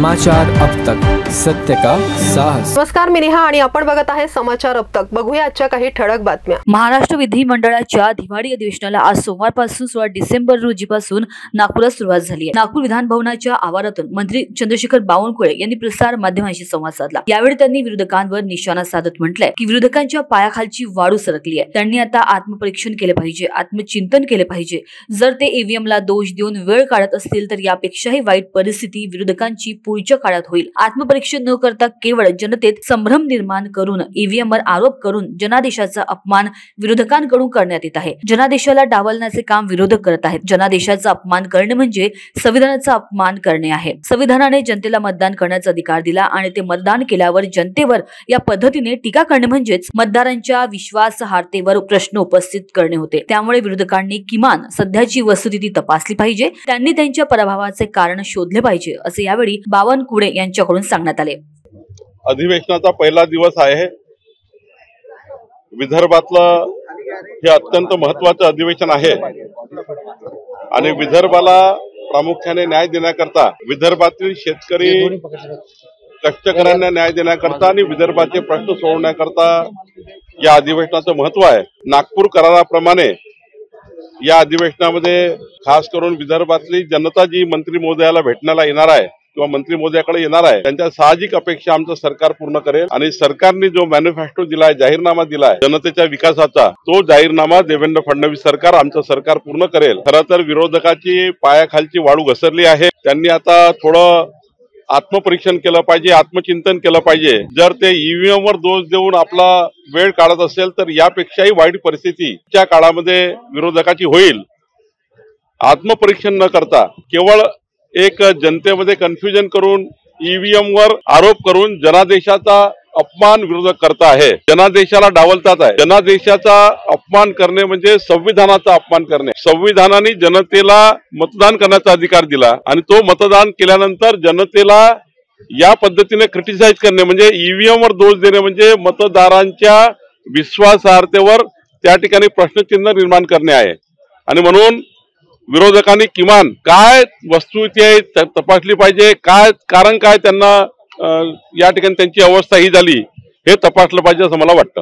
समाचार अब तक, सत्य का साहस। नमस्कार, मी नेहा आणि आपण बघत आहे समाचार अब तक। बघूया आजच्या काही ठळक बातम्या। महाराष्ट्र विधिमंडळाच्या दिवाळी अधिवेशनाला आज सोमवारपासून 16 डिसेंबर रोजीपासून नागपुरात सुरुवात झाली आहे। नागपूर विधान भवनाच्या आवारातून मंत्री चंद्रशेखर बावनकुळे यांनी प्रसार माध्यमांशी संवाद साधला। यावेळी त्यांनी विरोधकांवर निशाणा साधत म्हटलंय की विरोधकांच्या पायाखालची वाळू सरकली आहे। त्यांनी आता आत्मपरीक्षण केले पाहिजे, आत्मचिंतन केले पाहिजे। जर ते ईव्हीएमला दोष देऊन वेळ काढत असतील तर यापेक्षाही वाईट परिस्थिती विरोधकांची पुढच्या काळात होईल। आत्मपरीक्षण न करता केवळ जनतेत संभ्रम निर्माण करून ईव्हीएमवर आरोप करून जनादेशाचा अपमान विरोधकांकडून करण्यात येत आहे। जनादेशाला डावलण्याचे काम विरोधक करत आहेत। जनादेशाचा अपमान करणे म्हणजे संविधानाचा अपमान करणे आहे। संविधानाने जनतेला मतदान करण्याचा अधिकार दिला आणि ते मतदान केल्यावर जनतेवर या पद्धतीने टीका करणे म्हणजेच मतदारांच्या विश्वासार्हतेवर प्रश्न उपस्थित करणे होते। त्यामुळे विरोधकांनी किमान सध्याची वस्तुस्थिती तपासली पाहिजे, त्यांनी त्यांच्या पराभवाचे कारण शोधले पाहिजे, असे यावेळी बावनकुळे यांच्याकडून सांगण्यात आले। अधिवेशनाचा पहिला दिवस आहे। विदर्भातलं हे अत्यंत महत्त्वाचं अधिवेशन आहे आणि विदर्भाला प्रामुख्याने न्याय देण्याकरता, विदर्भातील शेतकरी कष्टकऱ्यांना न्याय देण्याकरता आणि विदर्भाचे प्रश्न सोडवण्याकरता या अधिवेशनाचं महत्त्व आहे। नागपूर कराराप्रमाणे या अधिवेशनामध्ये खास करून विदर्भातली जनता जी मंत्री महोदयाला भेटण्याला येणार आहे किंवा मंत्री महोदयाकडे येणार आहे, त्यांच्या साहजिक अपेक्षा आमचं सरकार पूर्ण करेल आणि सरकारने जो मॅनिफेस्टो दिलाय, जाहीरनामा दिलाय जनतेच्या विकासाचा, तो जाहीरनामा देवेंद्र फडणवीस सरकार, आमचं सरकार पूर्ण करेल। खरं तर विरोधकाची पायाखालची वाळू घसरली आहे। त्यांनी आता थोडं आत्मपरीक्षण केलं पाहिजे, आत्मचिंतन केलं पाहिजे। जर ते ईव्हीएम वर दोष देऊन आपला वेळ काढत असेल तर यापेक्षाही वाईट परिस्थिती च्या काळामध्ये विरोधकाची होईल। आत्मपरीक्षण न करता केवळ एक जनतेमध्ये कन्फ्युजन करून ईव्हीएम वर आरोप करून जनादेशाचा अपमान विरोधक करता आहे, जनादेशाला डावलतात आहे। जनादेशाचा अपमान करणे म्हणजे संविधानाचा अपमान करणे। संविधानाने जनतेला मतदान करण्याचा अधिकार दिला आणि तो मतदान केल्यानंतर जनतेला या पद्धतीने क्रिटिसाइज करणे म्हणजे ईव्हीएम वर दोष देणे म्हणजे मतदारांच्या विश्वासार्हतेवर त्या ठिकाणी प्रश्नचिन्ह निर्माण करणे आहे। आणि म्हणून विरोधकांनी किमान काय वस्तुस्थिती आहे तपासली पाहिजे, काय कारण काय त्यांना या ठिकाणी त्यांची अवस्था ही झाली हे तपासलं पाहिजे असं मला वाटतं।